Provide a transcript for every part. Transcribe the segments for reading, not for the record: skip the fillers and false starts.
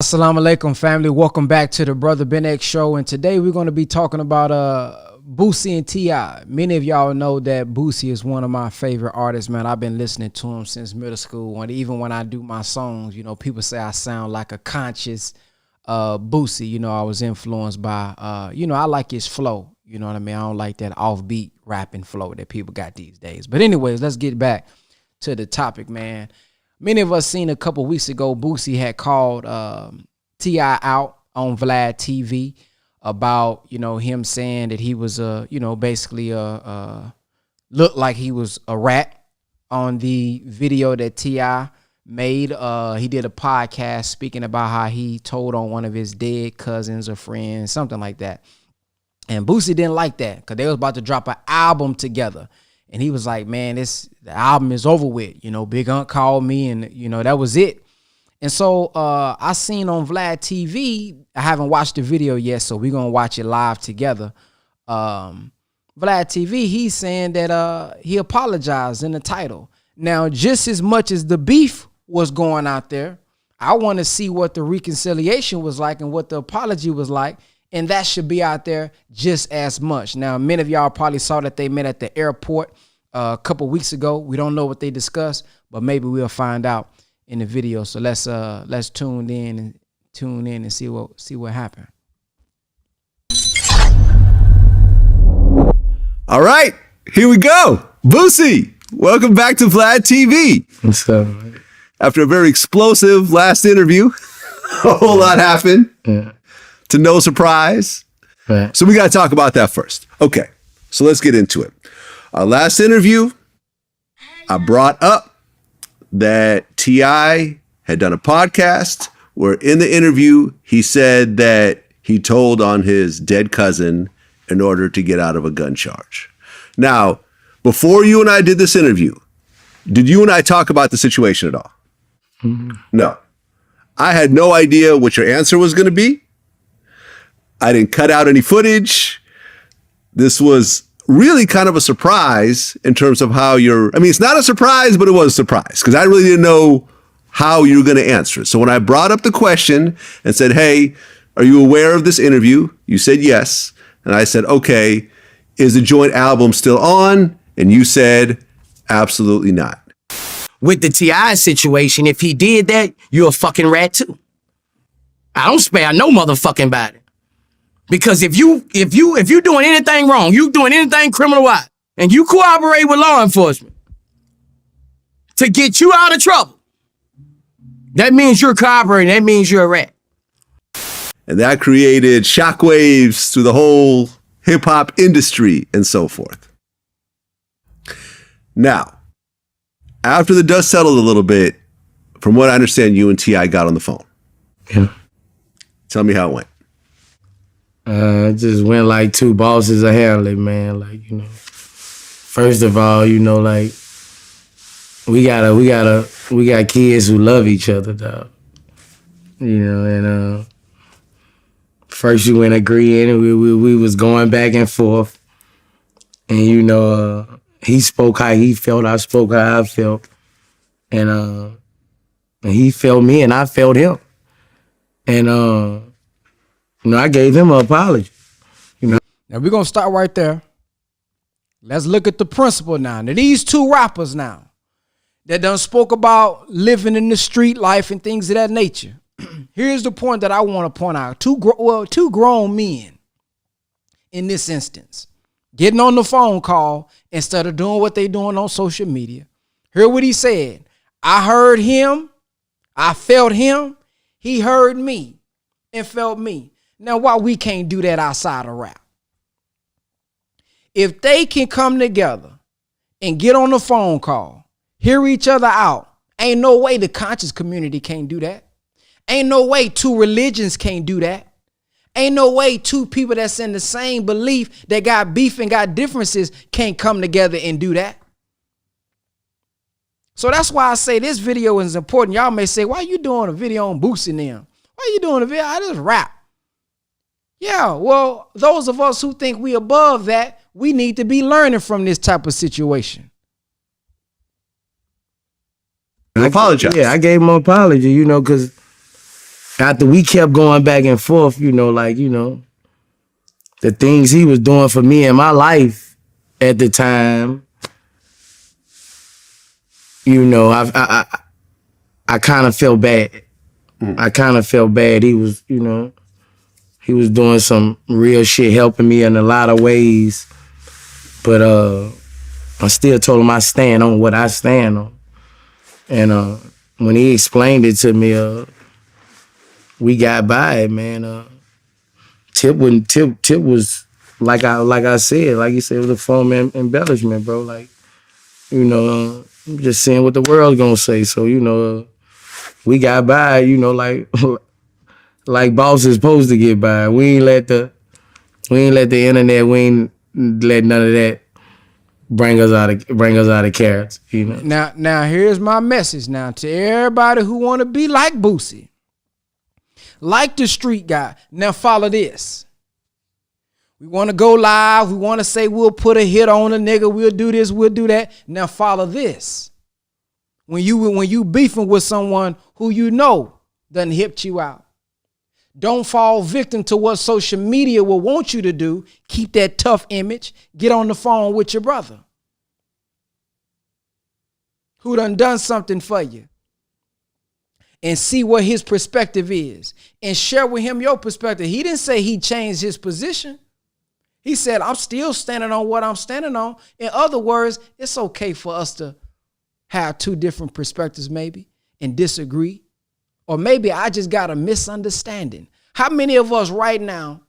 Assalamu alaikum, family. Welcome back to the Brother Ben X Show. And today we're going to be talking about Boosie and T.I. Many of y'all know that Boosie is one of my favorite artists, man. I've been listening to him since middle school. And even when I do my songs, you know, people say I sound like a conscious Boosie. You know, I was influenced by, I like his flow. You know what I mean? I don't like that offbeat rapping flow that people got these days. But anyways, let's get back to the topic, man. Many of us seen a couple weeks ago, Boosie had called T.I. out on VLAD TV about, him saying that he was, basically looked like he was a rat on the video that T.I. made. He did a podcast speaking about how he told on one of his dead cousins or friends, something like that. And Boosie didn't like that because they was about to drop an album together. And he was like, man, the album is over with. Big Unc called me and, that was it. And so I seen on VLAD TV, I haven't watched the video yet, so we're going to watch it live together. VLAD TV, he's saying that he apologized in the title. Now, just as much as the beef was going out there, I want to see what the reconciliation was like and what the apology was like. And that should be out there just as much. Now, many of y'all probably saw that they met at the airport a couple weeks ago. We don't know what they discussed, but maybe we'll find out in the video. So let's tune in and see what happened. All right, here we go. Boosie, welcome back to VLAD TV. What's up, man? After a very explosive last interview, a whole lot happened. Yeah. To no surprise. Right. So we got to talk about that first. Okay, so let's get into it. Our last interview, I brought up that T.I. had done a podcast where in the interview, he said that he told on his dead cousin in order to get out of a gun charge. Now, before you and I did this interview, did you and I talk about the situation at all? Mm-hmm. No. I had no idea what your answer was going to be. I didn't cut out any footage. This was really kind of a surprise in terms of how it's not a surprise, but it was a surprise because I really didn't know how you were going to answer it. So when I brought up the question and said, hey, are you aware of this interview? You said yes. And I said, okay, is the joint album still on? And you said, absolutely not. With the T.I. situation, if he did that, you're a fucking rat too. I don't spare no motherfucking body. Because if you doing anything wrong, you doing anything criminal-wise, and you cooperate with law enforcement to get you out of trouble, that means you're cooperating. That means you're a rat. And that created shockwaves through the whole hip-hop industry and so forth. Now, after the dust settled a little bit, from what I understand, you and T.I. got on the phone. Yeah. Tell me how it went. It just went like two bosses of Harley, man. First of all, we got kids who love each other, dog. And first you went agreeing, and we was going back and forth, and he spoke how he felt, I spoke how I felt, and he felt me, and I felt him, and I gave him an apology. Now we're gonna start right there. Let's look at the principle now. Now these two rappers now that done spoke about living in the street life and things of that nature. Here's the point that I want to point out. Two grown men in this instance getting on the phone call instead of doing what they doing on social media. Hear what he said. I heard him. I felt him. He heard me and felt me. Now, why we can't do that outside of rap? If they can come together and get on the phone call, hear each other out, ain't no way the conscious community can't do that. Ain't no way two religions can't do that. Ain't no way two people that's in the same belief that got beef and got differences can't come together and do that. So that's why I say this video is important. Y'all may say, why you doing a video on Boosie and them? Why you doing a video? I just rap. Yeah, well, those of us who think we above that, we need to be learning from this type of situation. I apologize. Yeah, I gave him an apology, because after we kept going back and forth, the things he was doing for me in my life at the time, I kind of felt bad. I kind of felt bad. He was doing some real shit, helping me in a lot of ways. But I still told him I stand on what I stand on. And when he explained it to me, we got by it, man. Tip was like I said, like you said, it was a form of embellishment, bro. Like, I'm just saying what the world's gonna say. So, we got by, like boss is supposed to get by. We ain't let the internet, we ain't let none of that bring us out of carrots, Now here's my message now to everybody who want to be like Boosie, like the street guy. Now follow this. We want to go live. We want to say we'll put a hit on a nigga. We'll do this. We'll do that. Now follow this. When you beefing with someone who doesn't hip you out, don't fall victim to what social media will want you to do. Keep that tough image. Get on the phone with your brother who done something for you and see what his perspective is and share with him your perspective. He didn't say he changed his position. He said, I'm still standing on what I'm standing on. In other words, it's okay for us to have two different perspectives maybe and disagree. Or maybe I just got a misunderstanding. How many of us right now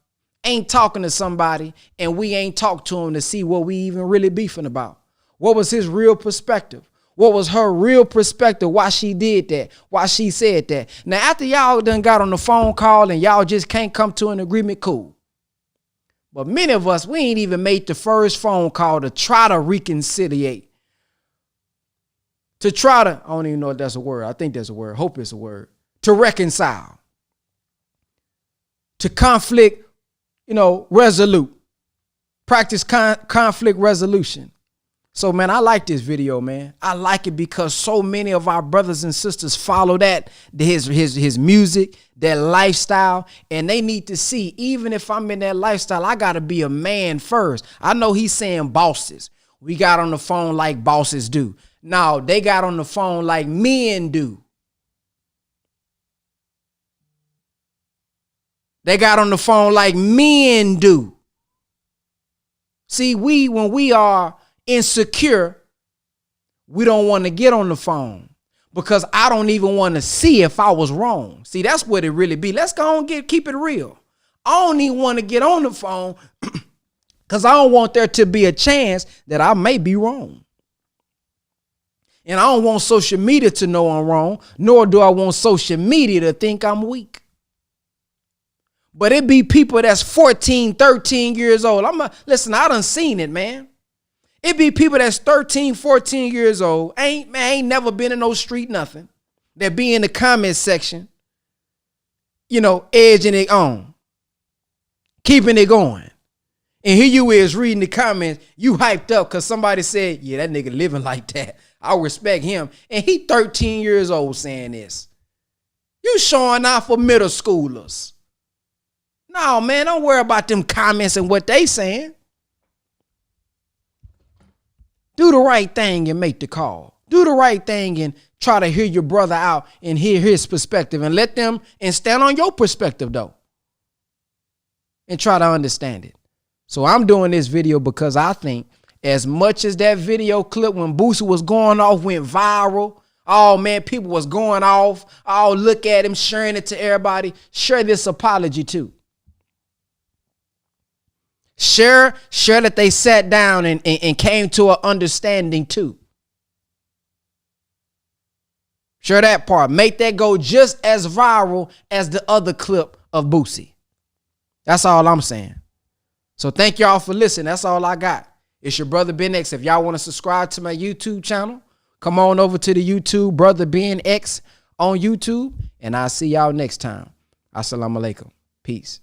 ain't talking to somebody and we ain't talked to him to see what we even really beefing about? What was his real perspective? What was her real perspective? Why she did that? Why she said that? Now, after y'all done got on the phone call and y'all just can't come to an agreement, cool. But many of us, we ain't even made the first phone call to try to reconciliate. I don't even know if that's a word. I think that's a word. Hope it's a word. To reconcile, to conflict, resolute, practice conflict resolution. So, man, I like this video, man. I like it because so many of our brothers and sisters follow his music, that lifestyle, and they need to see, even if I'm in that lifestyle, I got to be a man first. I know he's saying bosses. We got on the phone like bosses do. No, they got on the phone like men do. They got on the phone like men do. See, when we are insecure, we don't want to get on the phone because I don't even want to see if I was wrong. See, that's what it really be. Let's go and keep it real. I don't even want to get on the phone because I don't want there to be a chance that I may be wrong. And I don't want social media to know I'm wrong, nor do I want social media to think I'm weak. But it be people that's 14, 13 years old. Listen, I done seen it, man. It be people that's 13, 14 years old. Ain't never been in no street, nothing. That be in the comment section, edging it on, keeping it going. And here you is reading the comments, you hyped up because somebody said, yeah, that nigga living like that. I respect him. And he 13 years old saying this. You showing out for middle schoolers. No, man, don't worry about them comments and what they saying. Do the right thing and make the call. Do the right thing and try to hear your brother out and hear his perspective and let them and stand on your perspective though. And try to understand it. So I'm doing this video because I think as much as that video clip when Boosie was going off went viral, oh man, people was going off. Oh, look at him sharing it to everybody. Share this apology too. Share that they sat down and came to an understanding too. Share that part. Make that go just as viral as the other clip of Boosie. That's all I'm saying. So thank y'all for listening. That's all I got. It's your brother Ben X. If y'all want to subscribe to my YouTube channel, come on over to the YouTube, Brother Ben X on YouTube, and I'll see y'all next time. Assalamu alaikum. Peace.